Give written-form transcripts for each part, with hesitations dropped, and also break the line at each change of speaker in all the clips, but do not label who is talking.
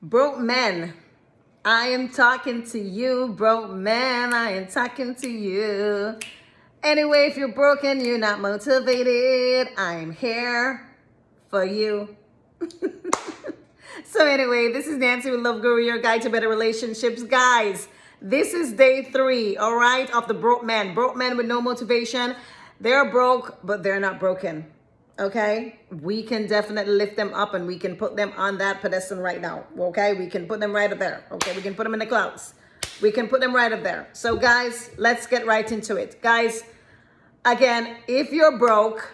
Broke men, I am talking to you. Broke man, I am talking to you. Anyway, if you're broken, you're not motivated, I'm here for you. So anyway, this is Nancy with Love Guru, your guide to better relationships. Guys, this is day 3, all right, of the broke men. Broke men with no motivation. They're broke, but they're not broken. Okay? We can definitely lift them up and we can put them on that pedestal right now. Okay? We can put them right up there. Okay? We can put them in the clouds. We can put them right up there. So guys, let's get right into it. Guys, again, if you're broke,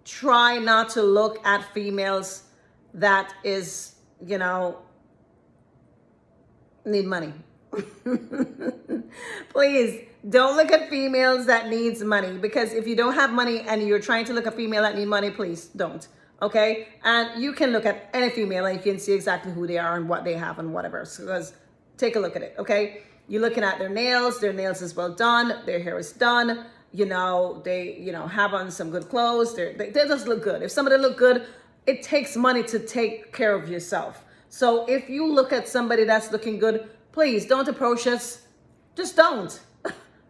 try not to look at females that is, need money. Please don't look at females that needs money, because if you don't have money and you're trying to look at a female that need money, please don't. Okay? And you can look at any female and you can see exactly who they are and what they have and whatever. So because take a look at it. Okay? You're looking at their nails is well done, their hair is done, they have on some good clothes, they just look good. If somebody look good, it takes money to take care of yourself. So if you look at somebody that's looking good, please don't approach us. Just don't.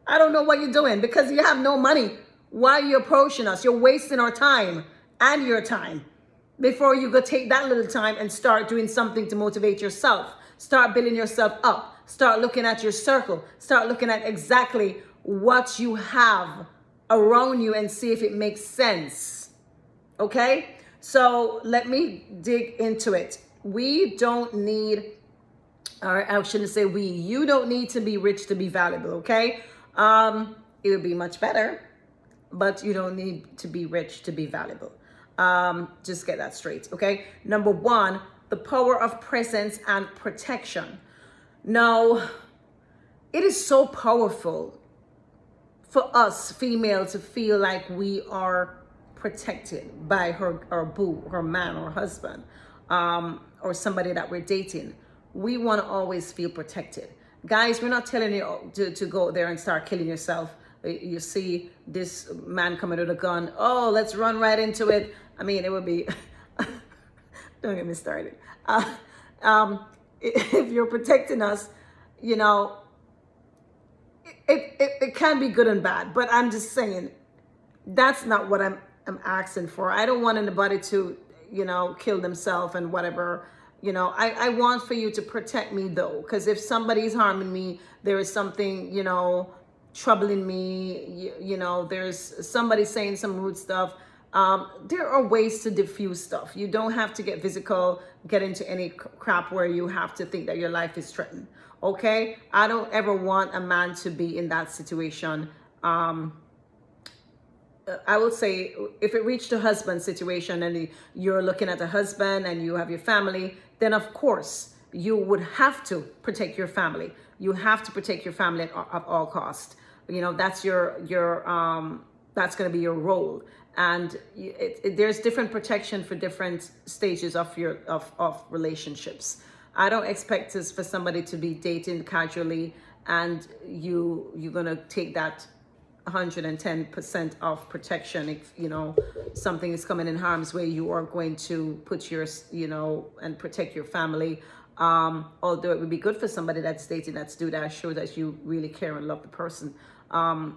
I don't know what you're doing, because you have no money. Why are you approaching us? You're wasting our time and your time before you go take that little time and start doing something to motivate yourself. Start building yourself up. Start looking at your circle. Start looking at exactly what you have around you and see if it makes sense. Okay? So let me dig into it. We don't need, or I shouldn't say we, you don't need to be rich to be valuable, okay? It would be much better, but you don't need to be rich to be valuable. Just get that straight, okay? Number 1, the power of presence and protection. Now, it is so powerful for us female to feel like we are protected by her boo, her man, or husband, or somebody that we're dating. We want to always feel protected. Guys, we're not telling you to go there and start killing yourself. You see this man coming with a gun. Oh, let's run right into it. I mean, it would be, don't get me started. If you're protecting us, it can be good and bad, but I'm just saying that's not what I'm asking for. I don't want anybody to, kill themselves and whatever. I want for you to protect me though, because if somebody's harming me, there is something, troubling me, there's somebody saying some rude stuff. There are ways to diffuse stuff. You don't have to get physical, get into any crap where you have to think that your life is threatened. Okay? I don't ever want a man to be in that situation. I would say if it reached a husband situation and you're looking at a husband and you have your family, then of course you would have to protect your family. You have to protect your family at all costs. That's that's going to be your role. And there's different protection for different stages of of relationships. I don't expect this for somebody to be dating casually and you're going to take that 110% of protection. If something is coming in harm's way, you are going to put your and protect your family. Although it would be good for somebody that's dating that's do that, show that you really care and love the person. But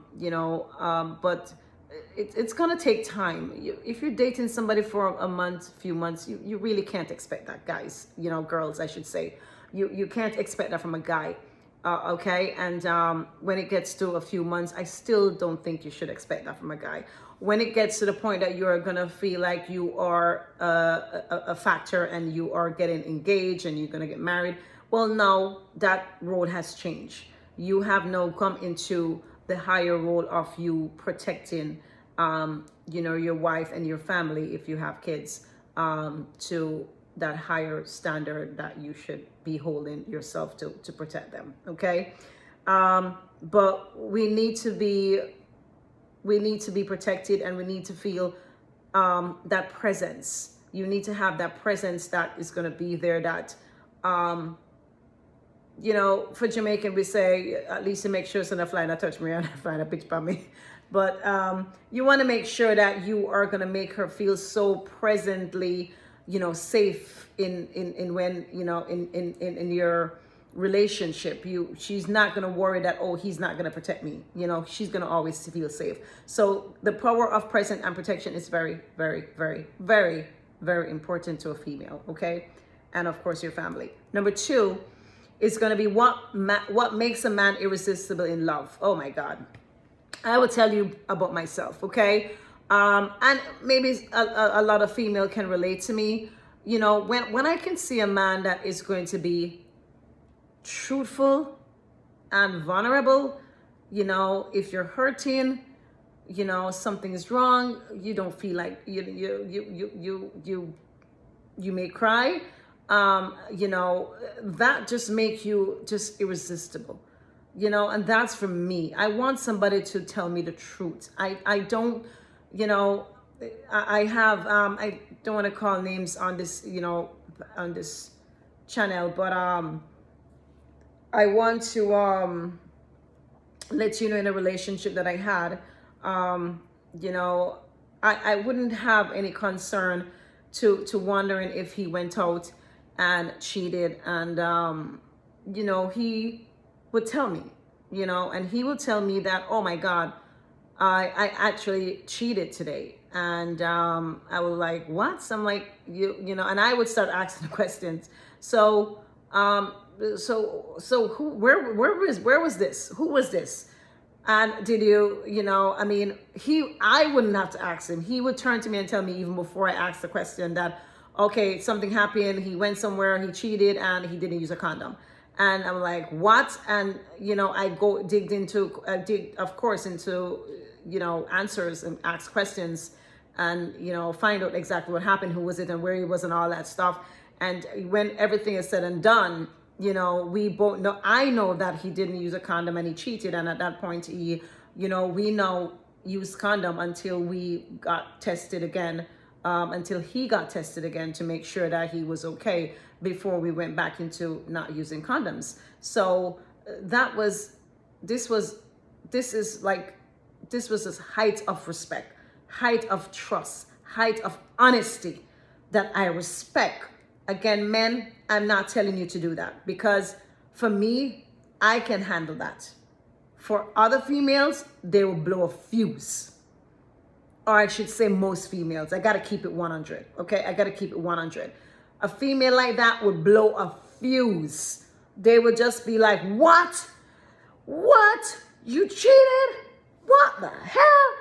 it's gonna take time. If you're dating somebody for a month, few months, you really can't expect that, guys. Girls, I should say, you can't expect that from a guy. Okay, and when it gets to a few months, I still don't think you should expect that from a guy. When it gets to the point that you're gonna feel like you are a factor and you are getting engaged and you're gonna get married, well, now that road has changed. You have now come into the higher role of you protecting, your wife and your family if you have kids, to that higher standard that you should be holding yourself to protect them. Okay. But we need to be protected, and we need to feel that presence. You need to have that presence that is going to be there, that for Jamaican we say, at least to make sure it's not flying, I touch me and flying a pitch by me. But you want to make sure that you are going to make her feel so presently safe in when, in your relationship. She's not going to worry that, oh, he's not going to protect me. She's going to always feel safe. So the power of presence and protection is very, very, very, very, very important to a female. Okay. And of course your family. Number 2 is going to be what makes a man irresistible in love. Oh my God. I will tell you about myself. Okay. And maybe a lot of female can relate to me. When I can see a man that is going to be truthful and vulnerable, if you're hurting, something is wrong, you don't feel like you may cry, that just make you just irresistible, and that's for me. I want somebody to tell me the truth. I don't, I have, I don't want to call names on this, on this channel, but I want to let you know, in a relationship that I had, I wouldn't have any concern to wondering if he went out and cheated, and he would tell me, and he would tell me that, oh my God, I actually cheated today. And I was like, what? So I'm like, and I would start asking questions. So where was this? Who was this? And did you, I mean, I wouldn't have to ask him. He would turn to me and tell me, even before I asked the question, that, okay, something happened. He went somewhere, he cheated, and he didn't use a condom. And I'm like, what? And, I dig, of course, into, answers and ask questions, and, find out exactly what happened, who was it, and where he was, and all that stuff. And when everything is said and done, we both know, I know that he didn't use a condom and he cheated. And at that point, we now used condom until we got tested again, until he got tested again, to make sure that he was okay, before we went back into not using condoms. So this was this height of respect, height of trust, height of honesty that I respect. Again, men, I'm not telling you to do that, because for me, I can handle that. For other females, they will blow a fuse. Or I should say most females. I got to keep it 100. Okay, I got to keep it 100. A female like that would blow a fuse. They would just be like, what? What? You cheated? What the hell?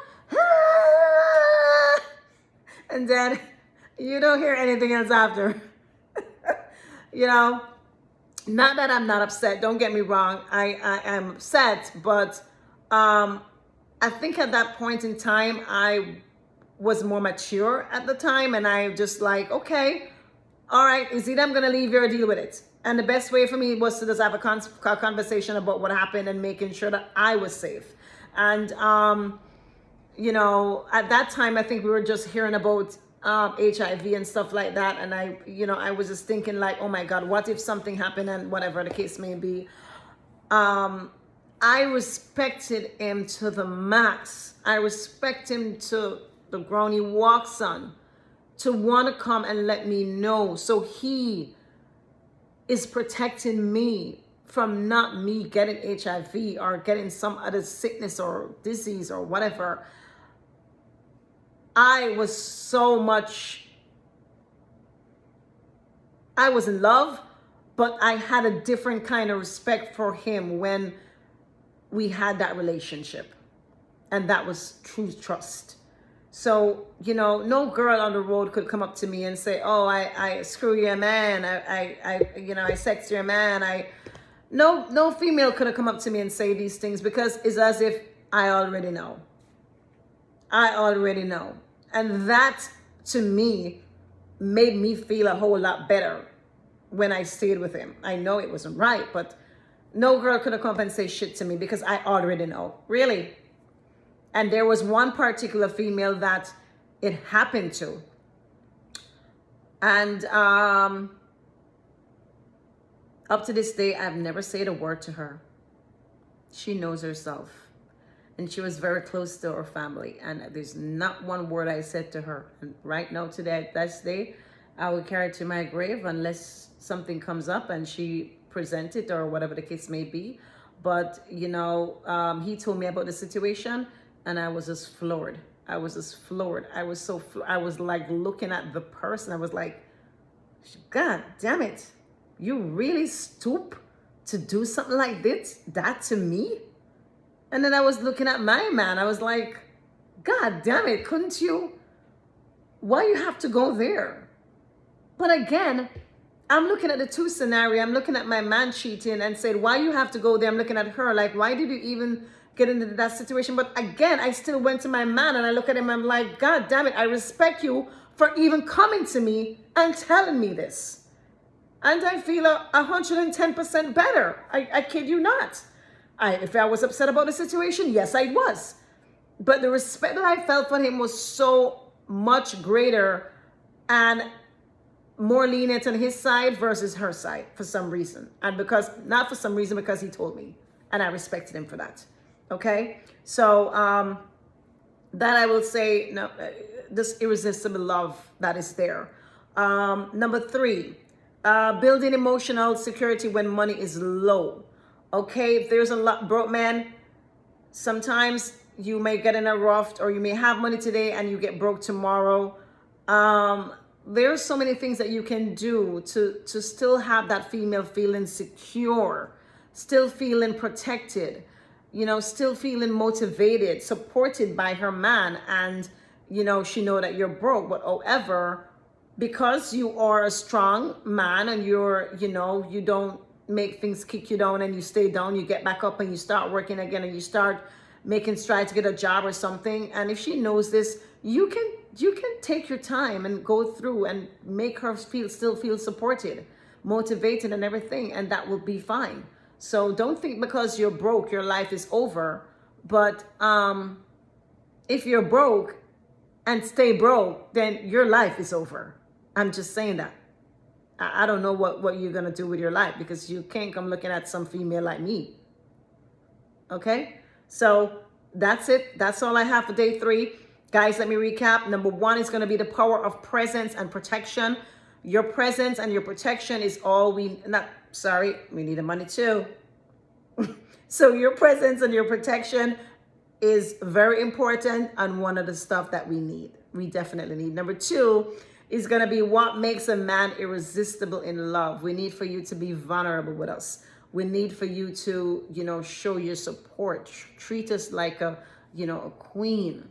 And then you don't hear anything else after. Not that I'm not upset. Don't get me wrong. I am upset, but I think at that point in time, I was more mature at the time, and I just like, okay, all right, is it I'm going to leave you or deal with it? And the best way for me was to just have a conversation about what happened, and making sure that I was safe. And, at that time, I think we were just hearing about HIV and stuff like that. And I was just thinking like, oh my God, what if something happened, and whatever the case may be. I respected him to the max. I respect him to the ground he walks on, to want to come and let me know. So he is protecting me from not me getting HIV or getting some other sickness or disease or whatever. I was in love, but I had a different kind of respect for him when we had that relationship. And that was true trust. So, no girl on the road could come up to me and say, oh, I screw your man. I sex your man. No female could have come up to me and say these things, because it's as if I already know. And that, to me, made me feel a whole lot better when I stayed with him. I know it wasn't right, but no girl could have come up and say shit to me, because I already know. Really. And there was one particular female that it happened to. And up to this day, I've never said a word to her. She knows herself. And she was very close to her family. And there's not one word I said to her. And right now, today, this day, I will carry it to my grave unless something comes up and she presents it or whatever the case may be. But, he told me about the situation and I was just floored. I was just floored. I was so, I was like looking at the person. I was like, God damn it. You really stoop to do something like this? That to me? And then I was looking at my man. I was like, God damn it. Couldn't you? Why you have to go there? But again, I'm looking at the two scenario. I'm looking at my man cheating and said, why you have to go there? I'm looking at her like, why did you even get into that situation? But again, I still went to my man and I look at him. I'm like, God damn it. I respect you for even coming to me and telling me this. And I feel 110% better. I kid you not. If I was upset about the situation, yes, I was. But the respect that I felt for him was so much greater and more lenient on his side versus her side for some reason. And not for some reason, because he told me. And I respected him for that. Okay? So, that I will say, no, this irresistible love that is there. Number 3, building emotional security when money is low. Okay, if there's a lot broke man, sometimes you may get in a rough, or you may have money today and you get broke tomorrow. There's so many things that you can do to still have that female feeling secure, still feeling protected, still feeling motivated, supported by her man, and she know that you're broke. But however, because you are a strong man and you don't make things kick you down and you stay down, you get back up and you start working again and you start making strides to get a job or something. And if she knows this, you can take your time and go through and make her still feel supported, motivated and everything, and that will be fine. So don't think because you're broke, your life is over. But if you're broke and stay broke, then your life is over. I'm just saying that. I don't know what you're going to do with your life, because you can't come looking at some female like me. Okay? So that's it. That's all I have for day 3. Guys, let me recap. Number 1 is going to be the power of presence and protection. Your presence and your protection is all we need the money too. So your presence and your protection is very important and one of the stuff that we need. We definitely need. Number 2 is going to be what makes a man irresistible in love. We need for you to be vulnerable with us. We need for you to, show your support. Treat us like a queen.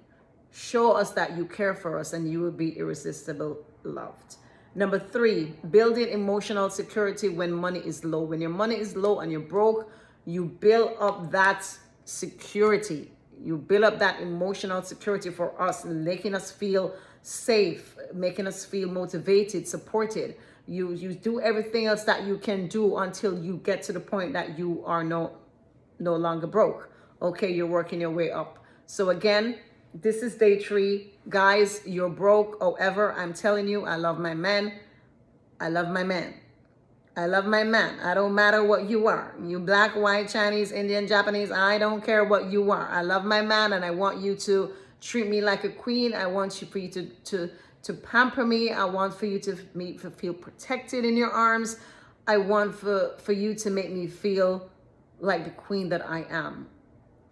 Show us that you care for us and you will be irresistible loved. Number 3, building emotional security when money is low. When your money is low and you're broke, you build up that security. You build up that emotional security for us, making us feel safe, making us feel motivated, supported. You do everything else that you can do until you get to the point that you are no longer broke. Okay, you're working your way up. So again, this is day 3. Guys, you're broke. However, I'm telling you, I love my man. I love my man. I love my man. I don't matter what you are. You black, white, Chinese, Indian, Japanese. I don't care what you are. I love my man and I want you to treat me like a queen. I want for you to pamper me. I want for you to feel protected in your arms. I want for you to make me feel like the queen that I am.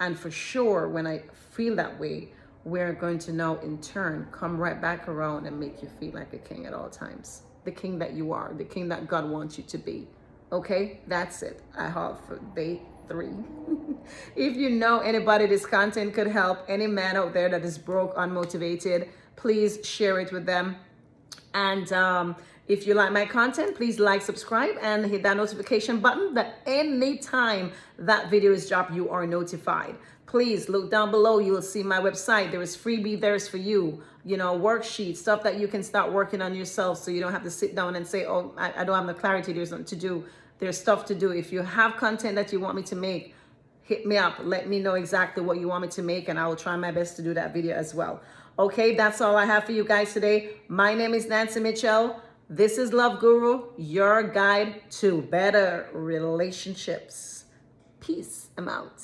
And for sure, when I feel that way, we're going to now in turn come right back around and make you feel like a king at all times. The king that you are, the king that God wants you to be. Okay, that's it. I have for day 3. If you know anybody this content could help, any man out there that is broke, unmotivated, please share it with them. And if you like my content, please like, subscribe, and hit that notification button that anytime that video is dropped, you are notified. Please look down below. You will see my website. There is freebie there's for you, worksheets, stuff that you can start working on yourself, so you don't have to sit down and say, oh, I don't have the clarity. There's nothing to do. There's stuff to do. If you have content that you want me to make, hit me up. Let me know exactly what you want me to make, and I will try my best to do that video as well. Okay, that's all I have for you guys today. My name is Nancy Mitchell. This is Love Guru, your guide to better relationships. Peace. I'm out.